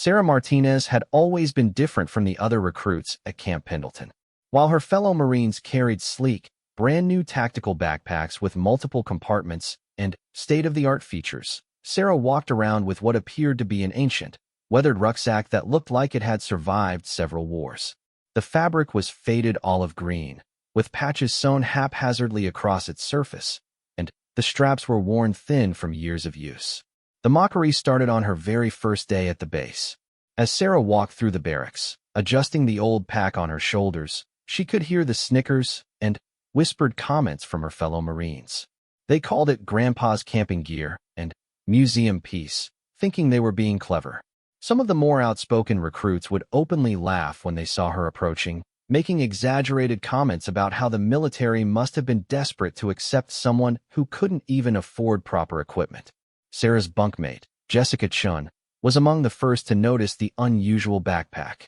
Sarah Martinez had always been different from the other recruits at Camp Pendleton. While her fellow Marines carried sleek, brand-new tactical backpacks with multiple compartments and state-of-the-art features, Sarah walked around with what appeared to be an ancient, weathered rucksack that looked like it had survived several wars. The fabric was faded olive green, with patches sewn haphazardly across its surface, and the straps were worn thin from years of use. The mockery started on her very first day at the base. As Sarah walked through the barracks, adjusting the old pack on her shoulders, she could hear the snickers and whispered comments from her fellow Marines. They called it Grandpa's camping gear and museum piece, thinking they were being clever. Some of the more outspoken recruits would openly laugh when they saw her approaching, making exaggerated comments about how the military must have been desperate to accept someone who couldn't even afford proper equipment. Sarah's bunkmate, Jessica Chun, was among the first to notice the unusual backpack.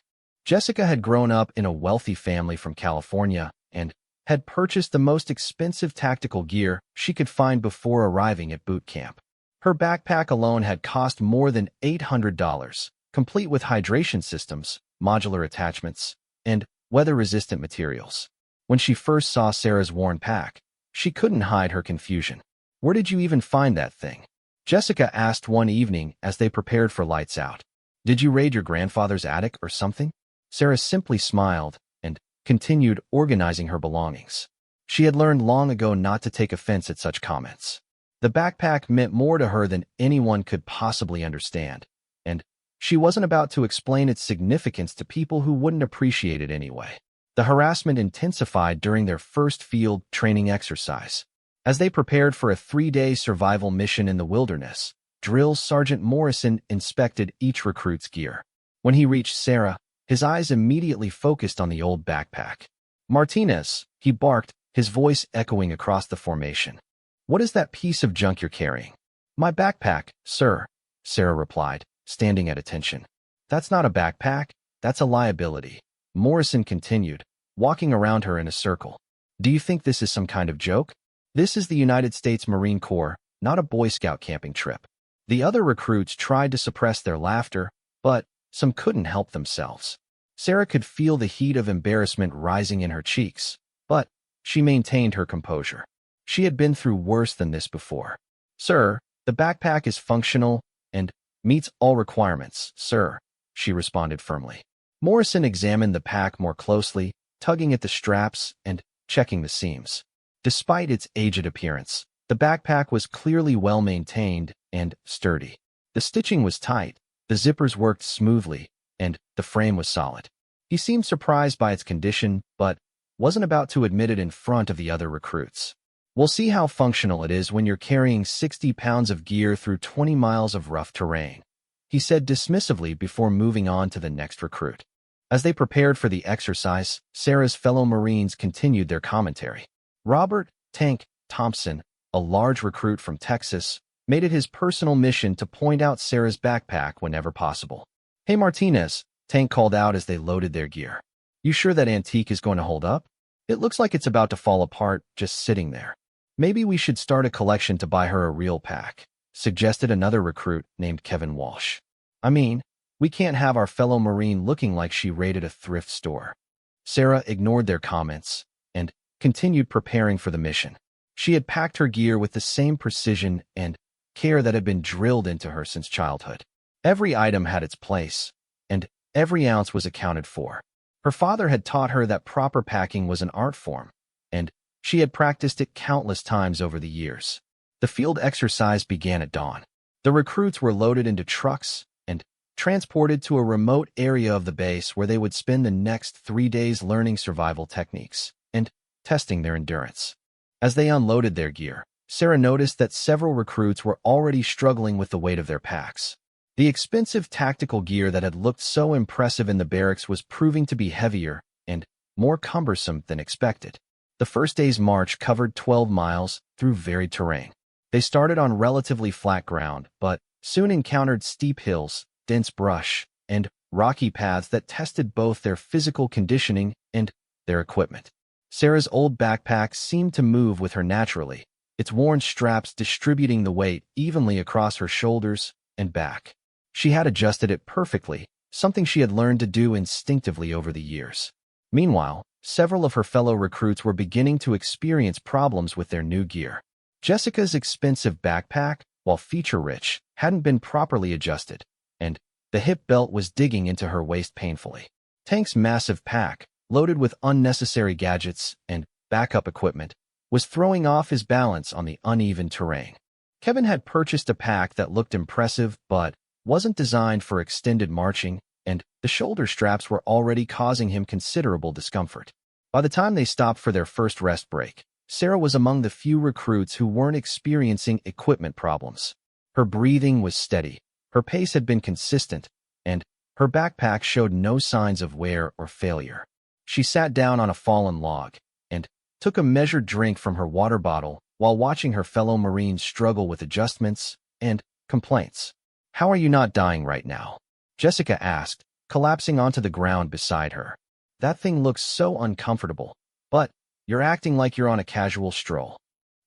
Jessica had grown up in a wealthy family from California and had purchased the most expensive tactical gear she could find before arriving at boot camp. Her backpack alone had cost more than $800, complete with hydration systems, modular attachments, and weather-resistant materials. When she first saw Sarah's worn pack, she couldn't hide her confusion. "Where did you even find that thing?" Jessica asked one evening as they prepared for lights out. "Did you raid your grandfather's attic or something?" Sarah simply smiled and continued organizing her belongings. She had learned long ago not to take offense at such comments. The backpack meant more to her than anyone could possibly understand, and she wasn't about to explain its significance to people who wouldn't appreciate it anyway. The harassment intensified during their first field training exercise. As they prepared for a 3-day survival mission in the wilderness, Drill Sergeant Morrison inspected each recruit's gear. When he reached Sarah, his eyes immediately focused on the old backpack. "Martinez," he barked, his voice echoing across the formation. "What is that piece of junk you're carrying?" "My backpack, sir," Sarah replied, standing at attention. "That's not a backpack, that's a liability," Morrison continued, walking around her in a circle. "Do you think this is some kind of joke? This is the United States Marine Corps, not a Boy Scout camping trip." The other recruits tried to suppress their laughter, but some couldn't help themselves. Sarah could feel the heat of embarrassment rising in her cheeks, but she maintained her composure. She had been through worse than this before. "Sir, the backpack is functional and meets all requirements, sir," she responded firmly. Morrison examined the pack more closely, tugging at the straps and checking the seams. Despite its aged appearance, the backpack was clearly well-maintained and sturdy. The stitching was tight, the zippers worked smoothly, and the frame was solid. He seemed surprised by its condition, but wasn't about to admit it in front of the other recruits. "We'll see how functional it is when you're carrying 60 pounds of gear through 20 miles of rough terrain," he said dismissively before moving on to the next recruit. As they prepared for the exercise, Sarah's fellow Marines continued their commentary. Robert "Tank" Thompson, a large recruit from Texas, made it his personal mission to point out Sarah's backpack whenever possible. "Hey Martinez," Tank called out as they loaded their gear. "You sure that antique is going to hold up? It looks like it's about to fall apart just sitting there." "Maybe we should start a collection to buy her a real pack," suggested another recruit named Kevin Walsh. "I mean, we can't have our fellow Marine looking like she raided a thrift store." Sarah ignored their comments and continued preparing for the mission. She had packed her gear with the same precision and care that had been drilled into her since childhood. Every item had its place, and every ounce was accounted for. Her father had taught her that proper packing was an art form, and she had practiced it countless times over the years. The field exercise began at dawn. The recruits were loaded into trucks and transported to a remote area of the base where they would spend the next 3 days learning survival techniques and testing their endurance. As they unloaded their gear, Sarah noticed that several recruits were already struggling with the weight of their packs. The expensive tactical gear that had looked so impressive in the barracks was proving to be heavier and more cumbersome than expected. The first day's march covered 12 miles through varied terrain. They started on relatively flat ground, but soon encountered steep hills, dense brush, and rocky paths that tested both their physical conditioning and their equipment. Sarah's old backpack seemed to move with her naturally, its worn straps distributing the weight evenly across her shoulders and back. She had adjusted it perfectly, something she had learned to do instinctively over the years. Meanwhile, several of her fellow recruits were beginning to experience problems with their new gear. Jessica's expensive backpack, while feature-rich, hadn't been properly adjusted, and the hip belt was digging into her waist painfully. Tank's massive pack, loaded with unnecessary gadgets and backup equipment, was throwing off his balance on the uneven terrain. Kevin had purchased a pack that looked impressive but wasn't designed for extended marching, and the shoulder straps were already causing him considerable discomfort. By the time they stopped for their first rest break, Sarah was among the few recruits who weren't experiencing equipment problems. Her breathing was steady, her pace had been consistent, and her backpack showed no signs of wear or failure. She sat down on a fallen log and took a measured drink from her water bottle while watching her fellow Marines struggle with adjustments and complaints. "How are you not dying right now?" Jessica asked, collapsing onto the ground beside her. "That thing looks so uncomfortable, but you're acting like you're on a casual stroll."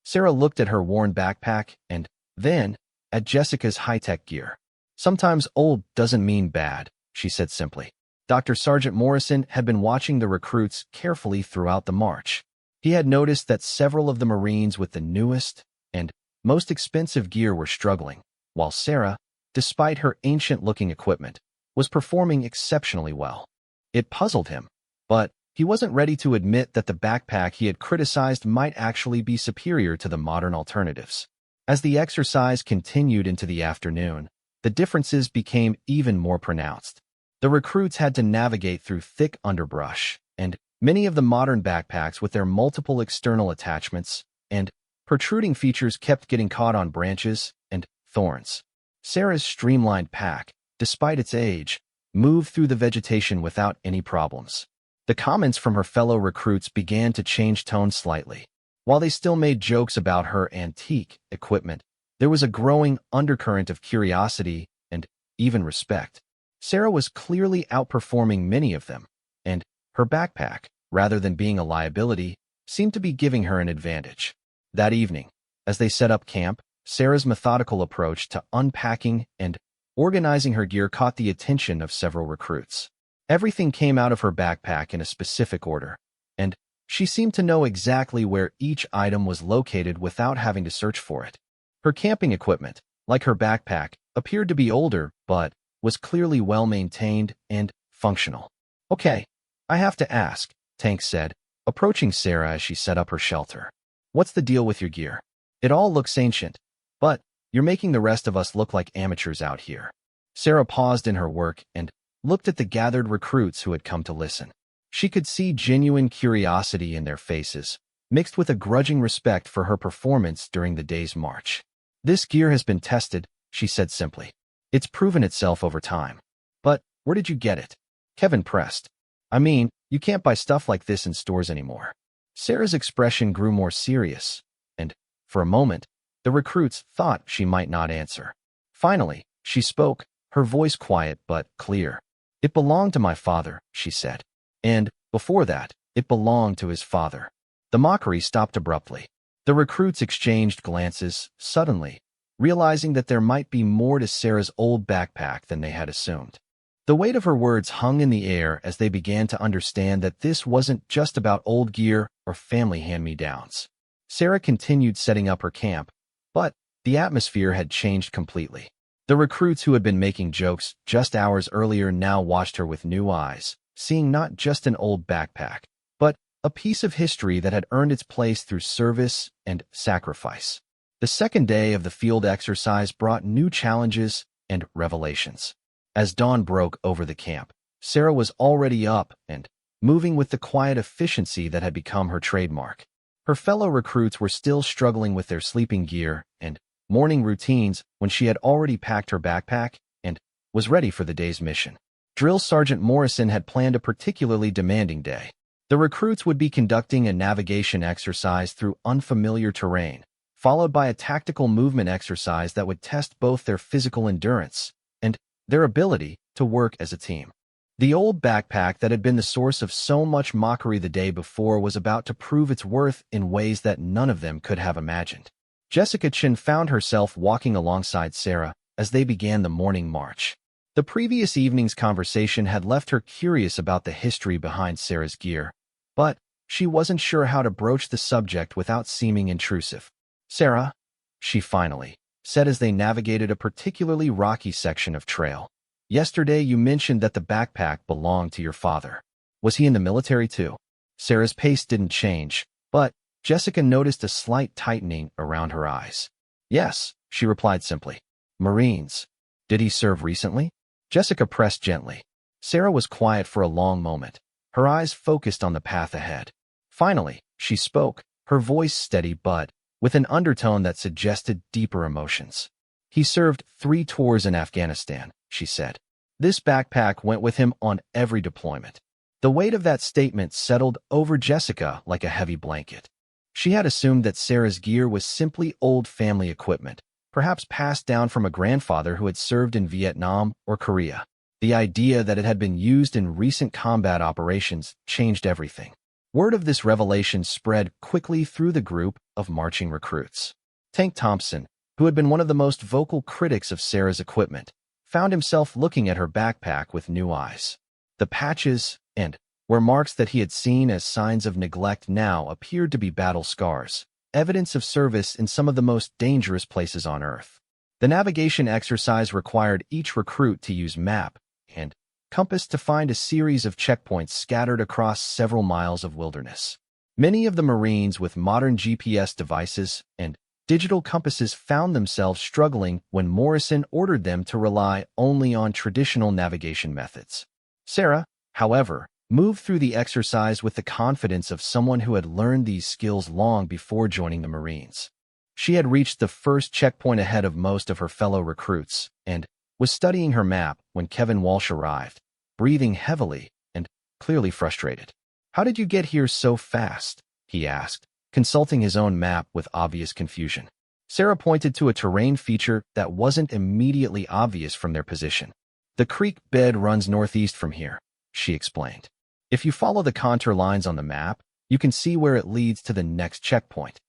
Sarah looked at her worn backpack and then at Jessica's high-tech gear. "Sometimes old doesn't mean bad," she said simply. Dr. Sergeant Morrison had been watching the recruits carefully throughout the march. He had noticed that several of the Marines with the newest and most expensive gear were struggling, while Sarah, despite her ancient-looking equipment, was performing exceptionally well. It puzzled him, but he wasn't ready to admit that the backpack he had criticized might actually be superior to the modern alternatives. As the exercise continued into the afternoon, the differences became even more pronounced. The recruits had to navigate through thick underbrush, and many of the modern backpacks with their multiple external attachments and protruding features kept getting caught on branches and thorns. Sarah's streamlined pack, despite its age, moved through the vegetation without any problems. The comments from her fellow recruits began to change tone slightly. While they still made jokes about her antique equipment, there was a growing undercurrent of curiosity and even respect. Sarah was clearly outperforming many of them, and her backpack, rather than being a liability, seemed to be giving her an advantage. That evening, as they set up camp, Sarah's methodical approach to unpacking and organizing her gear caught the attention of several recruits. Everything came out of her backpack in a specific order, and she seemed to know exactly where each item was located without having to search for it. Her camping equipment, like her backpack, appeared to be older, but was clearly well-maintained and functional. "Okay, I have to ask," Tank said, approaching Sarah as she set up her shelter. "What's the deal with your gear? It all looks ancient, but you're making the rest of us look like amateurs out here." Sarah paused in her work and looked at the gathered recruits who had come to listen. She could see genuine curiosity in their faces, mixed with a grudging respect for her performance during the day's march. "This gear has been tested," she said simply. "It's proven itself over time. But where did you get it?" Kevin pressed. "I mean, you can't buy stuff like this in stores anymore." Sarah's expression grew more serious, and, for a moment, the recruits thought she might not answer. Finally, she spoke, her voice quiet but clear. "It belonged to my father," she said. "And, before that, it belonged to his father." The mockery stopped abruptly. The recruits exchanged glances, suddenly, realizing that there might be more to Sarah's old backpack than they had assumed. The weight of her words hung in the air as they began to understand that this wasn't just about old gear or family hand-me-downs. Sarah continued setting up her camp, but the atmosphere had changed completely. The recruits who had been making jokes just hours earlier now watched her with new eyes, seeing not just an old backpack, but a piece of history that had earned its place through service and sacrifice. The second day of the field exercise brought new challenges and revelations. As dawn broke over the camp, Sarah was already up and moving with the quiet efficiency that had become her trademark. Her fellow recruits were still struggling with their sleeping gear and morning routines when she had already packed her backpack and was ready for the day's mission. Drill Sergeant Morrison had planned a particularly demanding day. The recruits would be conducting a navigation exercise through unfamiliar terrain, followed by a tactical movement exercise that would test both their physical endurance and their ability to work as a team. The old backpack that had been the source of so much mockery the day before was about to prove its worth in ways that none of them could have imagined. Jessica Chin found herself walking alongside Sarah, as they began the morning march. The previous evening's conversation had left her curious about the history behind Sarah's gear, but she wasn't sure how to broach the subject without seeming intrusive. "Sarah," she finally said as they navigated a particularly rocky section of trail. "Yesterday you mentioned that the backpack belonged to your father. Was he in the military too?" Sarah's pace didn't change, but Jessica noticed a slight tightening around her eyes. "Yes," she replied simply. "Marines. Did he serve recently?" Jessica pressed gently. Sarah was quiet for a long moment, her eyes focused on the path ahead. Finally, she spoke, her voice steady but with an undertone that suggested deeper emotions. "He served 3 tours in Afghanistan," she said. "This backpack went with him on every deployment." The weight of that statement settled over Jessica like a heavy blanket. She had assumed that Sarah's gear was simply old family equipment, perhaps passed down from a grandfather who had served in Vietnam or Korea. The idea that it had been used in recent combat operations changed everything. Word of this revelation spread quickly through the group of marching recruits. Tank Thompson, who had been one of the most vocal critics of Sarah's equipment, found himself looking at her backpack with new eyes. The patches and were marks that he had seen as signs of neglect now appeared to be battle scars, evidence of service in some of the most dangerous places on Earth. The navigation exercise required each recruit to use map and compass to find a series of checkpoints scattered across several miles of wilderness. Many of the Marines with modern GPS devices and digital compasses found themselves struggling when Morrison ordered them to rely only on traditional navigation methods. Sarah, however, moved through the exercise with the confidence of someone who had learned these skills long before joining the Marines. She had reached the first checkpoint ahead of most of her fellow recruits and was studying her map when Kevin Walsh arrived, breathing heavily and clearly frustrated. "How did you get here so fast?" he asked, consulting his own map with obvious confusion. Sarah pointed to a terrain feature that wasn't immediately obvious from their position. "The creek bed runs northeast from here," she explained. "If you follow the contour lines on the map, you can see where it leads to the next checkpoint."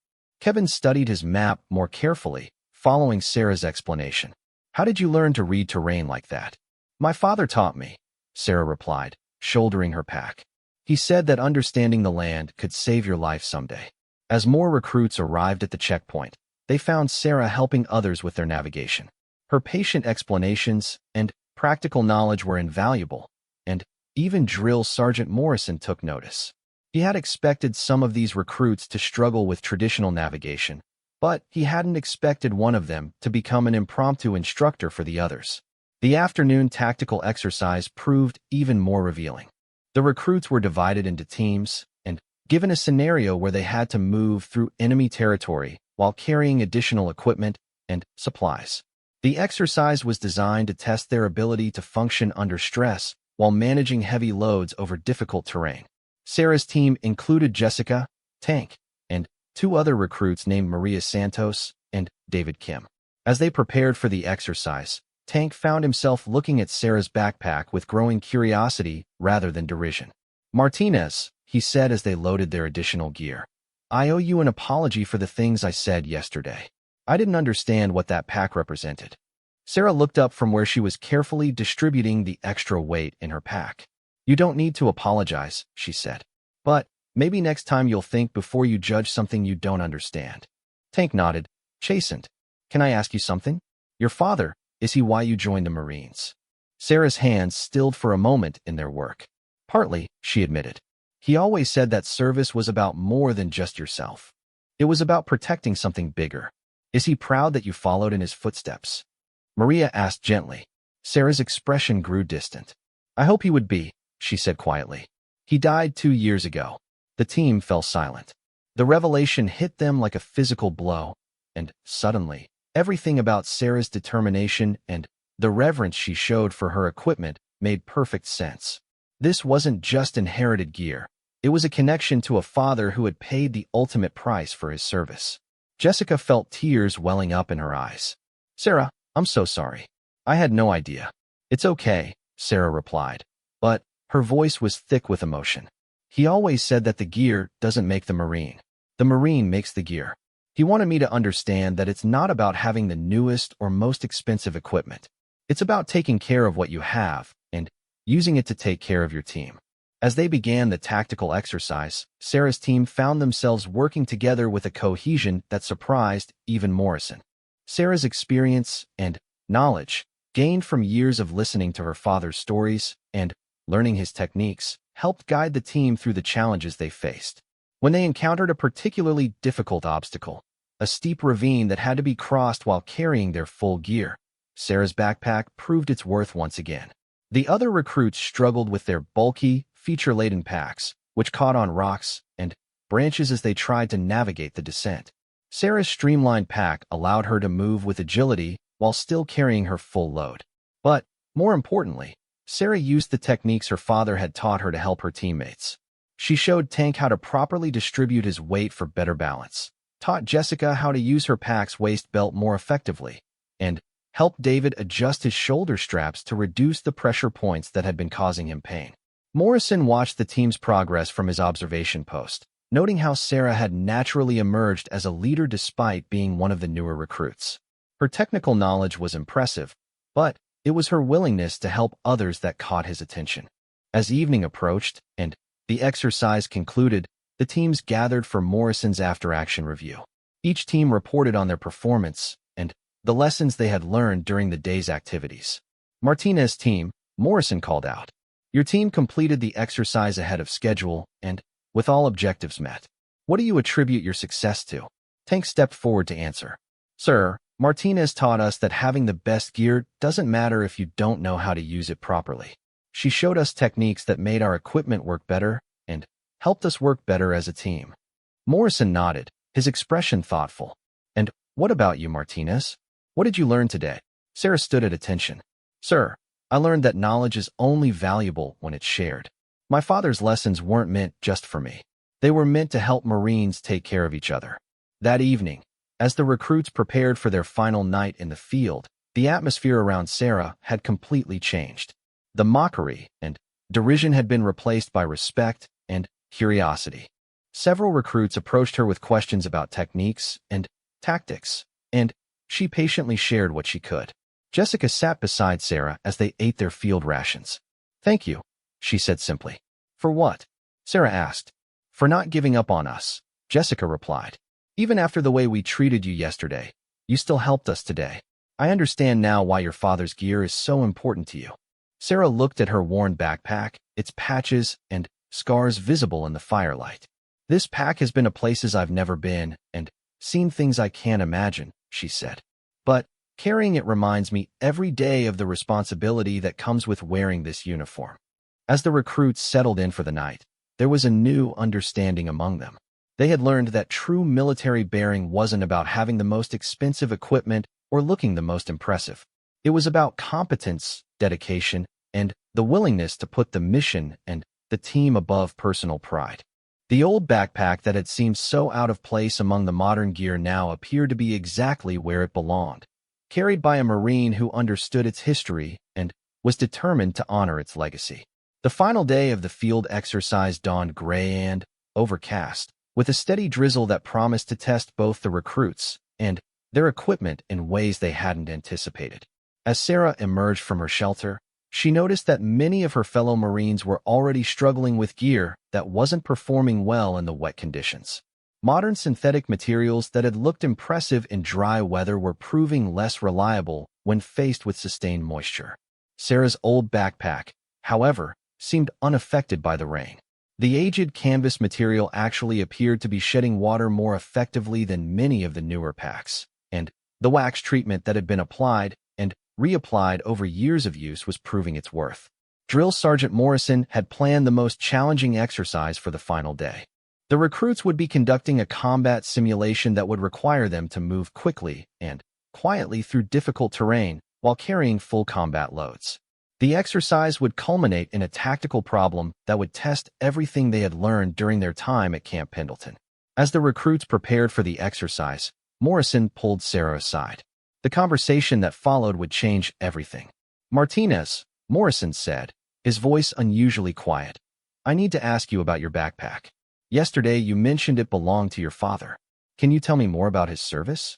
Kevin studied his map more carefully, following Sarah's explanation. "How did you learn to read terrain like that?" "My father taught me," Sarah replied, shouldering her pack. "He said that understanding the land could save your life someday." As more recruits arrived at the checkpoint, they found Sarah helping others with their navigation. Her patient explanations and practical knowledge were invaluable, and even Drill Sergeant Morrison took notice. He had expected some of these recruits to struggle with traditional navigation, but he hadn't expected one of them to become an impromptu instructor for the others. The afternoon tactical exercise proved even more revealing. The recruits were divided into teams and given a scenario where they had to move through enemy territory while carrying additional equipment and supplies. The exercise was designed to test their ability to function under stress while managing heavy loads over difficult terrain. Sarah's team included Jessica, Tank, and 2 other recruits named Maria Santos and David Kim. As they prepared for the exercise, Tank found himself looking at Sarah's backpack with growing curiosity rather than derision. "Martinez," he said as they loaded their additional gear, "I owe you an apology for the things I said yesterday. I didn't understand what that pack represented." Sarah looked up from where she was carefully distributing the extra weight in her pack. "You don't need to apologize," she said. "But maybe next time you'll think before you judge something you don't understand." Tank nodded, chastened. "Can I ask you something? Your father, is he why you joined the Marines?" Sarah's hands stilled for a moment in their work. "Partly," she admitted. "He always said that service was about more than just yourself. It was about protecting something bigger. Is he proud that you followed in his footsteps?" Maria asked gently. Sarah's expression grew distant. "I hope he would be," she said quietly. "He died 2 years ago." The team fell silent. The revelation hit them like a physical blow, and suddenly, everything about Sarah's determination and the reverence she showed for her equipment made perfect sense. This wasn't just inherited gear. It was a connection to a father who had paid the ultimate price for his service. Jessica felt tears welling up in her eyes. "Sarah, I'm so sorry. I had no idea." "It's okay," Sarah replied, but her voice was thick with emotion. "He always said that the gear doesn't make the Marine. The Marine makes the gear." He wanted me to understand that it's not about having the newest or most expensive equipment. It's about taking care of what you have and using it to take care of your team. As they began the tactical exercise, Sarah's team found themselves working together with a cohesion that surprised even Morrison. Sarah's experience and knowledge, gained from years of listening to her father's stories and learning his techniques, helped guide the team through the challenges they faced. When they encountered a particularly difficult obstacle, a steep ravine that had to be crossed while carrying their full gear, Sarah's backpack proved its worth once again. The other recruits struggled with their bulky, feature-laden packs, which caught on rocks and branches as they tried to navigate the descent. Sarah's streamlined pack allowed her to move with agility while still carrying her full load. But, more importantly, Sarah used the techniques her father had taught her to help her teammates. She showed Tank how to properly distribute his weight for better balance, taught Jessica how to use her pack's waist belt more effectively, and helped David adjust his shoulder straps to reduce the pressure points that had been causing him pain. Morrison watched the team's progress from his observation post, noting how Sarah had naturally emerged as a leader despite being one of the newer recruits. Her technical knowledge was impressive, but it was her willingness to help others that caught his attention. As evening approached and the exercise concluded, the teams gathered for Morrison's after-action review. Each team reported on their performance and the lessons they had learned during the day's activities. Martinez's team, Morrison called out. Your team completed the exercise ahead of schedule and with all objectives met. What do you attribute your success to? Tank stepped forward to answer. Sir, Martinez taught us that having the best gear doesn't matter if you don't know how to use it properly. She showed us techniques that made our equipment work better and helped us work better as a team. Morrison nodded, his expression thoughtful. And what about you, Martinez? What did you learn today? Sarah stood at attention. Sir, I learned that knowledge is only valuable when it's shared. My father's lessons weren't meant just for me. They were meant to help Marines take care of each other. That evening, as the recruits prepared for their final night in the field, the atmosphere around Sarah had completely changed. The mockery and derision had been replaced by respect and curiosity. Several recruits approached her with questions about techniques and tactics, and she patiently shared what she could. Jessica sat beside Sarah as they ate their field rations. Thank you, she said simply. For what? Sarah asked. For not giving up on us, Jessica replied. Even after the way we treated you yesterday, you still helped us today. I understand now why your father's gear is so important to you. Sarah looked at her worn backpack, its patches and scars visible in the firelight. This pack has been to places I've never been and seen things I can't imagine, she said. But carrying it reminds me every day of the responsibility that comes with wearing this uniform. As the recruits settled in for the night, there was a new understanding among them. They had learned that true military bearing wasn't about having the most expensive equipment or looking the most impressive. It was about competence, dedication, and the willingness to put the mission and the team above personal pride. The old backpack that had seemed so out of place among the modern gear now appeared to be exactly where it belonged, carried by a Marine who understood its history and was determined to honor its legacy. The final day of the field exercise dawned gray and overcast, with a steady drizzle that promised to test both the recruits and their equipment in ways they hadn't anticipated. As Sarah emerged from her shelter, she noticed that many of her fellow Marines were already struggling with gear that wasn't performing well in the wet conditions. Modern synthetic materials that had looked impressive in dry weather were proving less reliable when faced with sustained moisture. Sarah's old backpack, however, seemed unaffected by the rain. The aged canvas material actually appeared to be shedding water more effectively than many of the newer packs, and the wax treatment that had been applied and reapplied over years of use was proving its worth. Drill Sergeant Morrison had planned the most challenging exercise for the final day. The recruits would be conducting a combat simulation that would require them to move quickly and quietly through difficult terrain while carrying full combat loads. The exercise would culminate in a tactical problem that would test everything they had learned during their time at Camp Pendleton. As the recruits prepared for the exercise, Morrison pulled Sarah aside. The conversation that followed would change everything. Martinez, Morrison said, his voice unusually quiet. I need to ask you about your backpack. Yesterday you mentioned it belonged to your father. Can you tell me more about his service?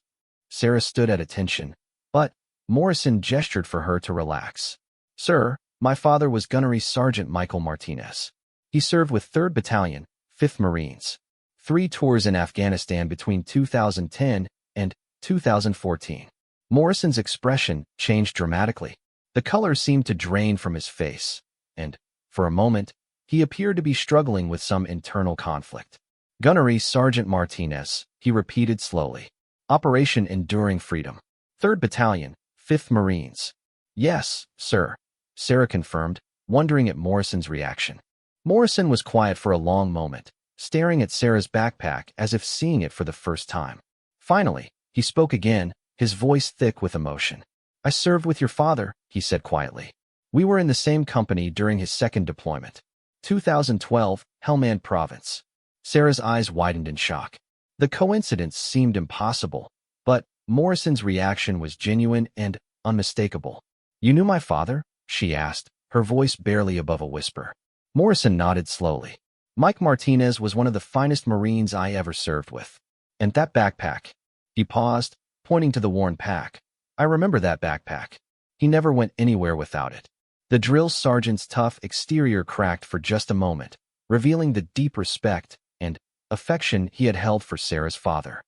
Sarah stood at attention, but Morrison gestured for her to relax. Sir, my father was Gunnery Sergeant Michael Martinez. He served with 3rd Battalion, 5th Marines. 3 tours in Afghanistan between 2010 and 2014. Morrison's expression changed dramatically. The color seemed to drain from his face, and, for a moment, he appeared to be struggling with some internal conflict. Gunnery Sergeant Martinez, he repeated slowly. Operation Enduring Freedom. 3rd Battalion, 5th Marines. Yes, sir, Sarah confirmed, wondering at Morrison's reaction. Morrison was quiet for a long moment, staring at Sarah's backpack as if seeing it for the first time. Finally, he spoke again, his voice thick with emotion. I served with your father, he said quietly. We were in the same company during his 2nd deployment. 2012, Helmand Province. Sarah's eyes widened in shock. The coincidence seemed impossible, but Morrison's reaction was genuine and unmistakable. You knew my father? She asked, her voice barely above a whisper. Morrison nodded slowly. Mike Martinez was one of the finest Marines I ever served with. And that backpack. He paused, pointing to the worn pack. I remember that backpack. He never went anywhere without it. The drill sergeant's tough exterior cracked for just a moment, revealing the deep respect and affection he had held for Sarah's father.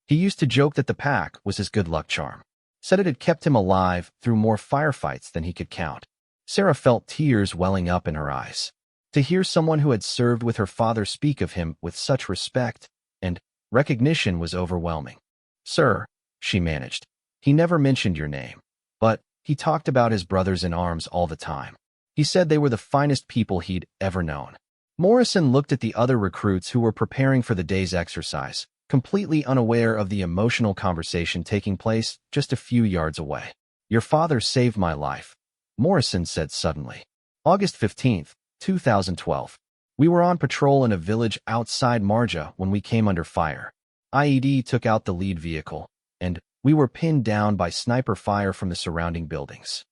He used to joke that the pack was his good luck charm. Said it had kept him alive through more firefights than he could count. Sarah felt tears welling up in her eyes. To hear someone who had served with her father speak of him with such respect and recognition was overwhelming. Sir, she managed, he never mentioned your name, but he talked about his brothers in arms all the time. He said they were the finest people he'd ever known. Morrison looked at the other recruits who were preparing for the day's exercise, completely unaware of the emotional conversation taking place just a few yards away. Your father saved my life, Morrison said suddenly. August 15th, 2012. We were on patrol in a village outside Marja when we came under fire. IED took out the lead vehicle, and we were pinned down by sniper fire from the surrounding buildings.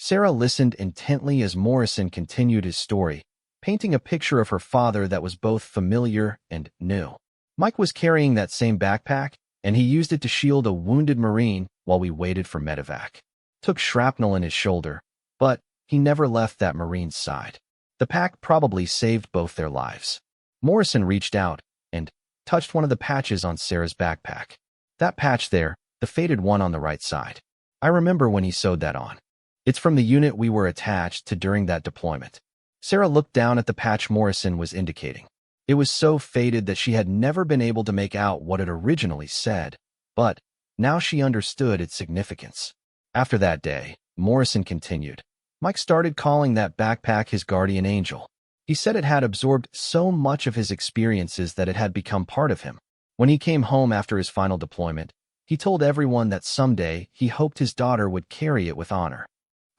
Sarah listened intently as Morrison continued his story, painting a picture of her father that was both familiar and new. Mike was carrying that same backpack, and he used it to shield a wounded Marine while we waited for medevac. Took shrapnel in his shoulder, but he never left that Marine's side. The pack probably saved both their lives. Morrison reached out and touched one of the patches on Sarah's backpack. That patch there, the faded one on the right side. I remember when he sewed that on. It's from the unit we were attached to during that deployment. Sarah looked down at the patch Morrison was indicating. It was so faded that she had never been able to make out what it originally said, but now she understood its significance. After that day, Morrison continued. Mike started calling that backpack his guardian angel. He said it had absorbed so much of his experiences that it had become part of him. When he came home after his final deployment, he told everyone that someday he hoped his daughter would carry it with honor.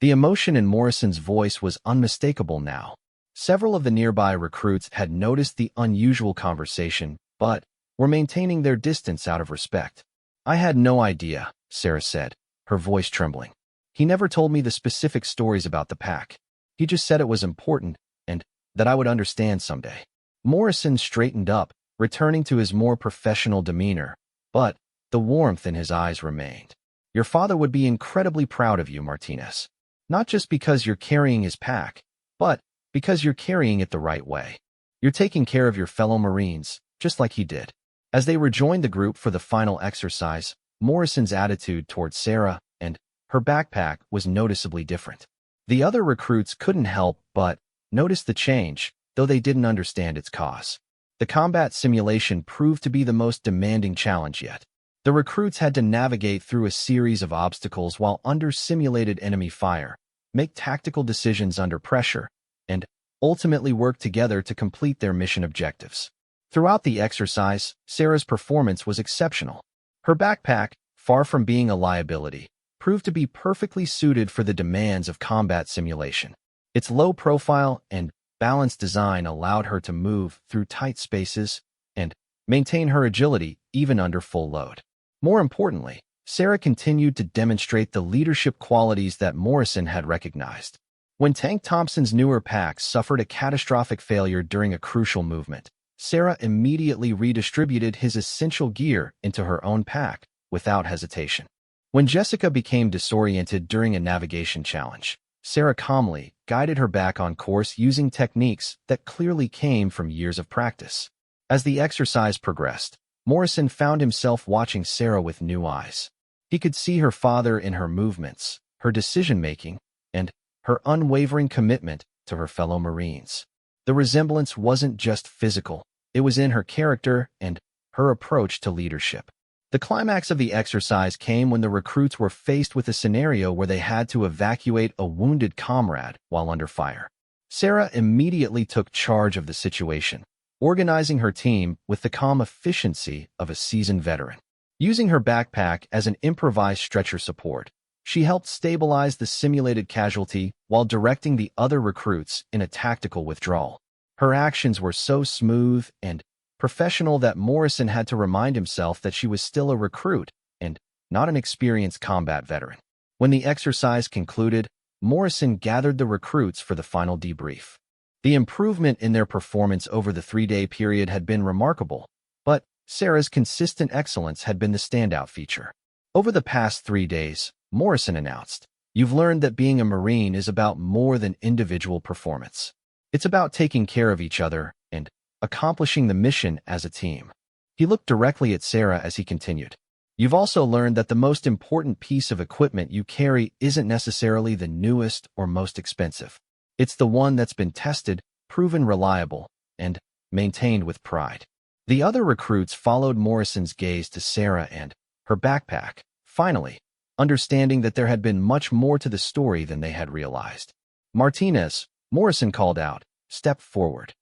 The emotion in Morrison's voice was unmistakable now. Several of the nearby recruits had noticed the unusual conversation, but were maintaining their distance out of respect. I had no idea, Sarah said, her voice trembling. He never told me the specific stories about the pack. He just said it was important and that I would understand someday. Morrison straightened up, returning to his more professional demeanor, but the warmth in his eyes remained. Your father would be incredibly proud of you, Martinez. Not just because you're carrying his pack, but because you're carrying it the right way. You're taking care of your fellow Marines, just like he did. As they rejoined the group for the final exercise, Morrison's attitude toward Sarah and her backpack was noticeably different. The other recruits couldn't help but notice the change, though they didn't understand its cause. The combat simulation proved to be the most demanding challenge yet. The recruits had to navigate through a series of obstacles while under simulated enemy fire, make tactical decisions under pressure, and ultimately work together to complete their mission objectives. Throughout the exercise, Sarah's performance was exceptional. Her backpack, far from being a liability, proved to be perfectly suited for the demands of combat simulation. Its low profile and balanced design allowed her to move through tight spaces and maintain her agility even under full load. More importantly, Sarah continued to demonstrate the leadership qualities that Morrison had recognized. When Tank Thompson's newer pack suffered a catastrophic failure during a crucial movement, Sarah immediately redistributed his essential gear into her own pack without hesitation. When Jessica became disoriented during a navigation challenge, Sarah calmly guided her back on course using techniques that clearly came from years of practice. As the exercise progressed, Morrison found himself watching Sarah with new eyes. He could see her father in her movements, her decision-making, and her unwavering commitment to her fellow Marines. The resemblance wasn't just physical, it was in her character and her approach to leadership. The climax of the exercise came when the recruits were faced with a scenario where they had to evacuate a wounded comrade while under fire. Sarah immediately took charge of the situation, organizing her team with the calm efficiency of a seasoned veteran. Using her backpack as an improvised stretcher support, she helped stabilize the simulated casualty while directing the other recruits in a tactical withdrawal. Her actions were so smooth and professional that Morrison had to remind himself that she was still a recruit and not an experienced combat veteran. When the exercise concluded, Morrison gathered the recruits for the final debrief. The improvement in their performance over the 3-day period had been remarkable, but Sarah's consistent excellence had been the standout feature. Over the past 3 days, Morrison announced, "You've learned that being a Marine is about more than individual performance. It's about taking care of each other and accomplishing the mission as a team." He looked directly at Sarah as he continued. "You've also learned that the most important piece of equipment you carry isn't necessarily the newest or most expensive. It's the one that's been tested, proven reliable, and maintained with pride." The other recruits followed Morrison's gaze to Sarah and her backpack, finally, understanding that there had been much more to the story than they had realized. "Martinez," Morrison called out, "step forward."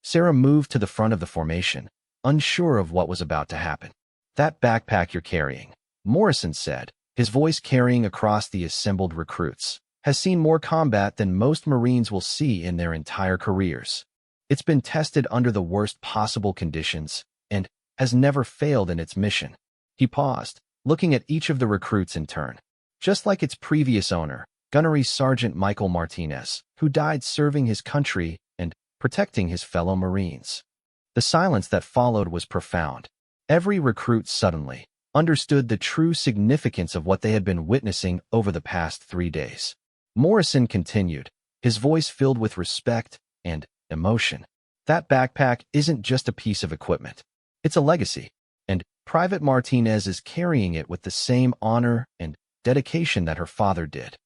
Sarah moved to the front of the formation, unsure of what was about to happen. "That backpack you're carrying," Morrison said, his voice carrying across the assembled recruits, "has seen more combat than most Marines will see in their entire careers. It's been tested under the worst possible conditions and has never failed in its mission." He paused, looking at each of the recruits in turn. Just like its previous owner, Gunnery Sergeant Michael Martinez, who died serving his country and protecting his fellow Marines. The silence that followed was profound. Every recruit suddenly understood the true significance of what they had been witnessing over the past 3 days. Morrison continued, his voice filled with respect and emotion. "That backpack isn't just a piece of equipment. It's a legacy, and Private Martinez is carrying it with the same honor and dedication that her father did."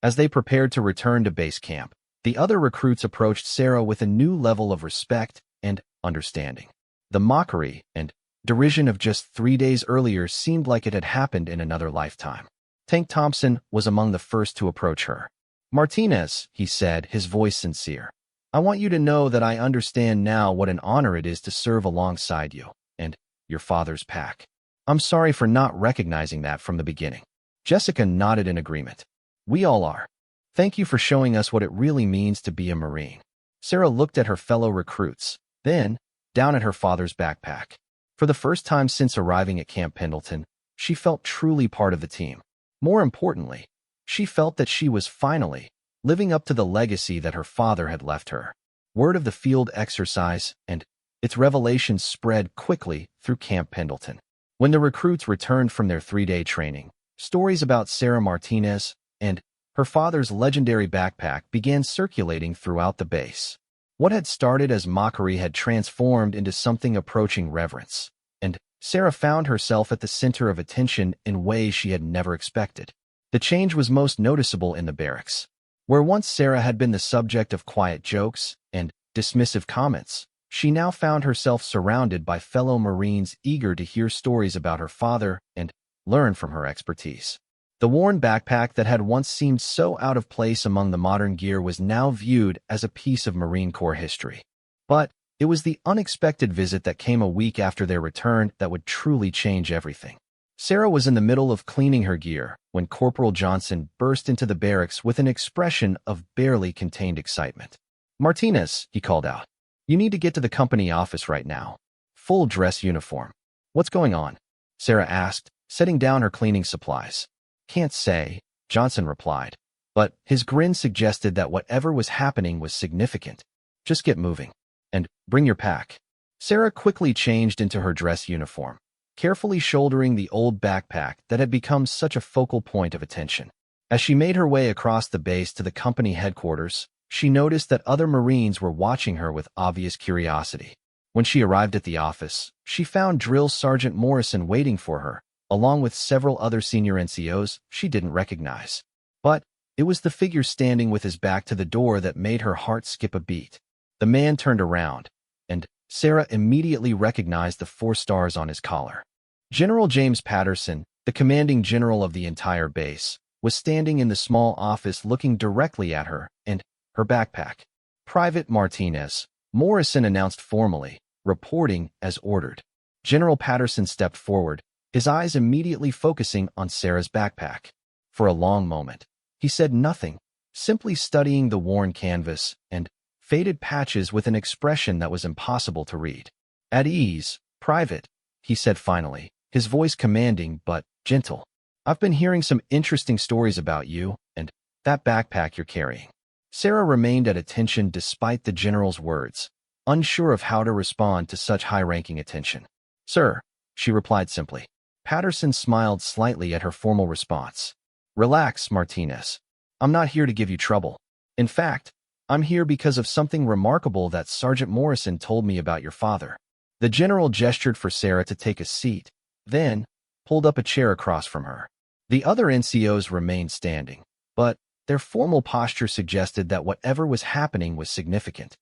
As they prepared to return to base camp, the other recruits approached Sarah with a new level of respect and understanding. The mockery and derision of just 3 days earlier seemed like it had happened in another lifetime. Tank Thompson was among the first to approach her. "Martinez," he said, his voice sincere, "I want you to know that I understand now what an honor it is to serve alongside you and your father's pack. I'm sorry for not recognizing that from the beginning." Jessica nodded in agreement. "We all are. Thank you for showing us what it really means to be a Marine." Sarah looked at her fellow recruits, then down at her father's backpack. For the first time since arriving at Camp Pendleton, she felt truly part of the team. More importantly, she felt that she was finally living up to the legacy that her father had left her. Word of the field exercise and its revelations spread quickly through Camp Pendleton. When the recruits returned from their 3-day training, stories about Sarah Martinez and her father's legendary backpack began circulating throughout the base. What had started as mockery had transformed into something approaching reverence, and Sarah found herself at the center of attention in ways she had never expected. The change was most noticeable in the barracks. Where once Sarah had been the subject of quiet jokes and dismissive comments, she now found herself surrounded by fellow Marines eager to hear stories about her father and learn from her expertise. The worn backpack that had once seemed so out of place among the modern gear was now viewed as a piece of Marine Corps history. But it was the unexpected visit that came a week after their return that would truly change everything. Sarah was in the middle of cleaning her gear when Corporal Johnson burst into the barracks with an expression of barely contained excitement. "Martinez," he called out, "you need to get to the company office right now. Full dress uniform." "What's going on?" Sarah asked, setting down her cleaning supplies. "Can't say," Johnson replied, but his grin suggested that whatever was happening was significant. "Just get moving. And bring your pack." Sarah quickly changed into her dress uniform, carefully shouldering the old backpack that had become such a focal point of attention. As she made her way across the base to the company headquarters, she noticed that other Marines were watching her with obvious curiosity. When she arrived at the office, she found Drill Sergeant Morrison waiting for her, along with several other senior NCOs she didn't recognize. But it was the figure standing with his back to the door that made her heart skip a beat. The man turned around, and Sarah immediately recognized the 4 stars on his collar. General James Patterson, the commanding general of the entire base, was standing in the small office looking directly at her and her backpack. "Private Martinez," Morrison announced formally, reporting as ordered. General Patterson stepped forward, his eyes immediately focusing on Sarah's backpack. For a long moment, he said nothing, simply studying the worn canvas and faded patches with an expression that was impossible to read. "At ease, Private," he said finally, his voice commanding but gentle. "I've been hearing some interesting stories about you and that backpack you're carrying." Sarah remained at attention despite the general's words, unsure of how to respond to such high-ranking attention. "Sir," she replied simply. Patterson smiled slightly at her formal response. "Relax, Martinez. I'm not here to give you trouble. In fact, I'm here because of something remarkable that Sergeant Morrison told me about your father." The general gestured for Sarah to take a seat, then pulled up a chair across from her. The other NCOs remained standing, but their formal posture suggested that whatever was happening was significant.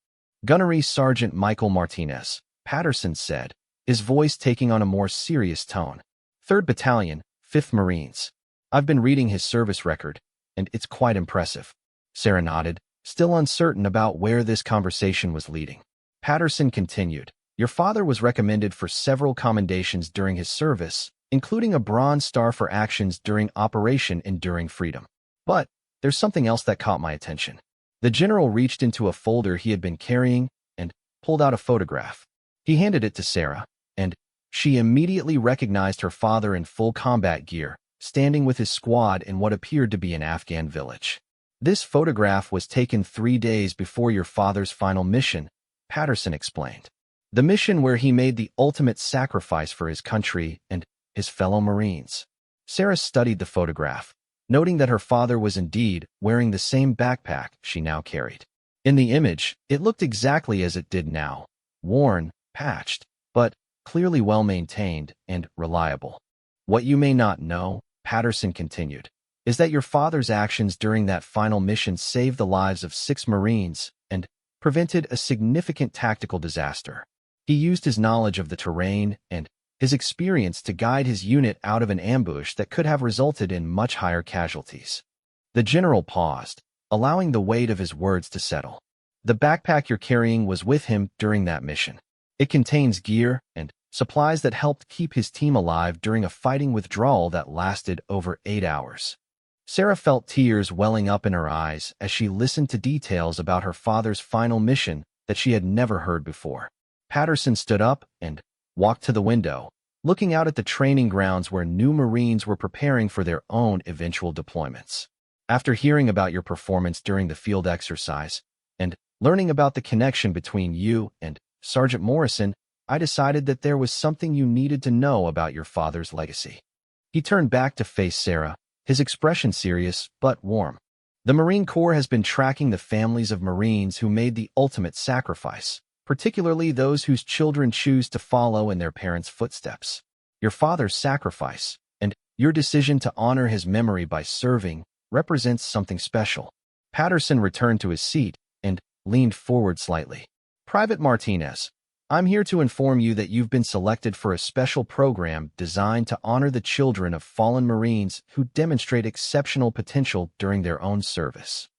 "Gunnery Sergeant Michael Martinez," Patterson said, his voice taking on a more serious tone. "3rd Battalion, 5th Marines. I've been reading his service record, and it's quite impressive." Sarah nodded, still uncertain about where this conversation was leading. Patterson continued, "Your father was recommended for several commendations during his service, including a Bronze Star for actions during Operation Enduring Freedom. But there's something else that caught my attention." The general reached into a folder he had been carrying and pulled out a photograph. He handed it to Sarah, and she immediately recognized her father in full combat gear, standing with his squad in what appeared to be an Afghan village. "This photograph was taken 3 days before your father's final mission," Patterson explained. "The mission where he made the ultimate sacrifice for his country and his fellow Marines." Sarah studied the photograph, noting that her father was indeed wearing the same backpack she now carried. In the image, it looked exactly as it did now, worn, patched, but clearly well-maintained and reliable. "What you may not know," Patterson continued, "is that your father's actions during that final mission saved the lives of 6 Marines and prevented a significant tactical disaster. He used his knowledge of the terrain and his experience to guide his unit out of an ambush that could have resulted in much higher casualties." The general paused, allowing the weight of his words to settle. "The backpack you're carrying was with him during that mission. It contains gear and supplies that helped keep his team alive during a fighting withdrawal that lasted over 8 hours. Sarah felt tears welling up in her eyes as she listened to details about her father's final mission that she had never heard before. Patterson stood up and walked to the window, looking out at the training grounds where new Marines were preparing for their own eventual deployments. "After hearing about your performance during the field exercise and learning about the connection between you and Sergeant Morrison, I decided that there was something you needed to know about your father's legacy." He turned back to face Sarah, his expression serious but warm. "The Marine Corps has been tracking the families of Marines who made the ultimate sacrifice, particularly those whose children choose to follow in their parents' footsteps. Your father's sacrifice, and your decision to honor his memory by serving, represents something special." Patterson returned to his seat and leaned forward slightly. "Private Martinez, I'm here to inform you that you've been selected for a special program designed to honor the children of fallen Marines who demonstrate exceptional potential during their own service."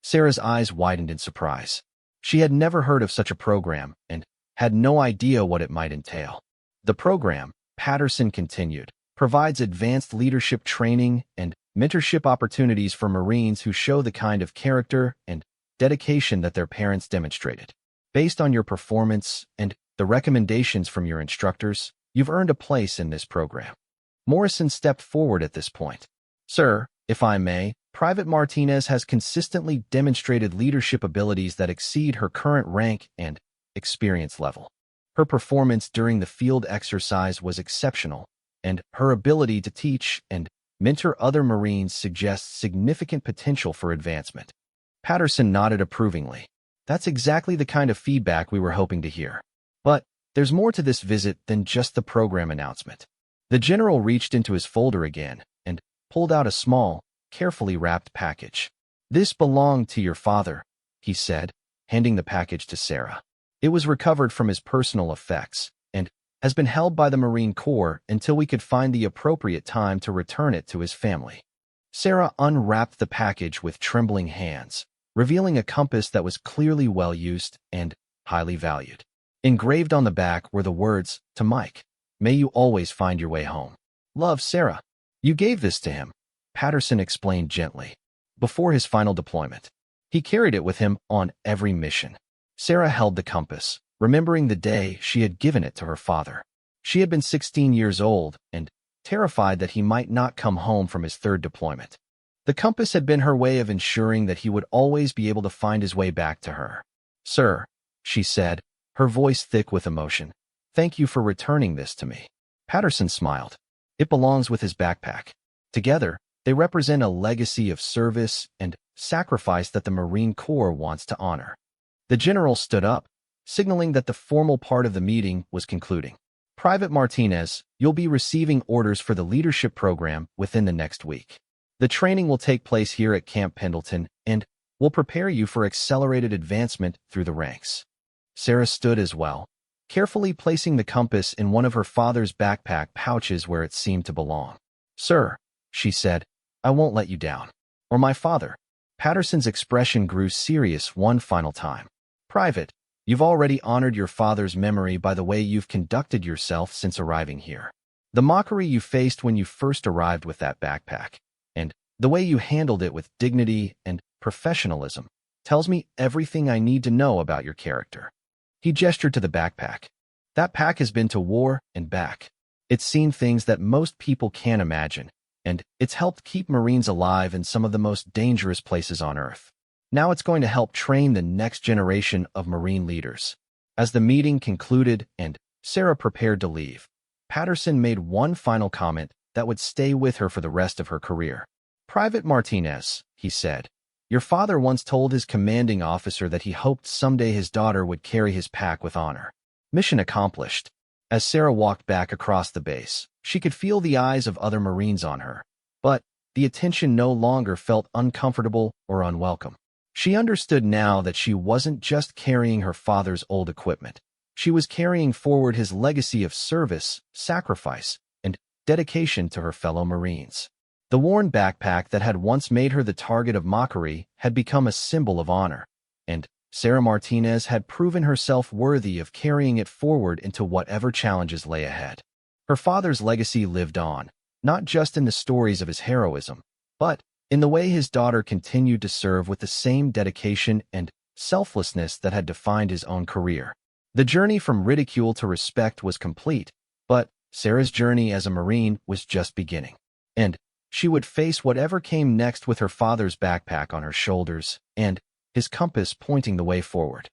Sarah's eyes widened in surprise. She had never heard of such a program and had no idea what it might entail. "The program," Patterson continued, "provides advanced leadership training and mentorship opportunities for Marines who show the kind of character and dedication that their parents demonstrated. Based on your performance and the recommendations from your instructors, you've earned a place in this program." Morrison stepped forward at this point. "Sir, if I may, Private Martinez has consistently demonstrated leadership abilities that exceed her current rank and experience level." Her performance during the field exercise was exceptional, and her ability to teach and mentor other Marines suggests significant potential for advancement. Patterson nodded approvingly. That's exactly the kind of feedback we were hoping to hear. But there's more to this visit than just the program announcement. The general reached into his folder again and pulled out a small, carefully wrapped package. "This belonged to your father," he said, handing the package to Sarah. "It was recovered from his personal effects and has been held by the Marine Corps until we could find the appropriate time to return it to his family." Sarah unwrapped the package with trembling hands, revealing a compass that was clearly well-used and highly valued. Engraved on the back were the words, "To Mike. May you always find your way home. Love, Sarah." "You gave this to him," Patterson explained gently, "before his final deployment. He carried it with him on every mission." Sarah held the compass, remembering the day she had given it to her father. She had been 16 years old and terrified that he might not come home from his third deployment. The compass had been her way of ensuring that he would always be able to find his way back to her. "Sir," she said, her voice thick with emotion, "thank you for returning this to me." Patterson smiled. "It belongs with his backpack." Together, they represent a legacy of service and sacrifice that the Marine Corps wants to honor. The general stood up, signaling that the formal part of the meeting was concluding. "Private Martinez, you'll be receiving orders for the leadership program within the next week. The training will take place here at Camp Pendleton and will prepare you for accelerated advancement through the ranks." Sarah stood as well, carefully placing the compass in one of her father's backpack pouches where it seemed to belong. "Sir," she said, "I won't let you down. Or my father." Patterson's expression grew serious one final time. "Private, you've already honored your father's memory by the way you've conducted yourself since arriving here. The mockery you faced when you first arrived with that backpack, and the way you handled it with dignity and professionalism, tells me everything I need to know about your character." He gestured to the backpack. "That pack has been to war and back. It's seen things that most people can't imagine, and it's helped keep Marines alive in some of the most dangerous places on Earth. Now it's going to help train the next generation of Marine leaders." As the meeting concluded and Sarah prepared to leave, Patterson made one final comment that would stay with her for the rest of her career. "Private Martinez," he said, "your father once told his commanding officer that he hoped someday his daughter would carry his pack with honor. Mission accomplished." As Sarah walked back across the base, she could feel the eyes of other Marines on her, but the attention no longer felt uncomfortable or unwelcome. She understood now that she wasn't just carrying her father's old equipment. She was carrying forward his legacy of service, sacrifice, and dedication to her fellow Marines. The worn backpack that had once made her the target of mockery had become a symbol of honor, and Sarah Martinez had proven herself worthy of carrying it forward into whatever challenges lay ahead. Her father's legacy lived on, not just in the stories of his heroism, but in the way his daughter continued to serve with the same dedication and selflessness that had defined his own career. The journey from ridicule to respect was complete, but Sarah's journey as a Marine was just beginning. And she would face whatever came next with her father's backpack on her shoulders and his compass pointing the way forward.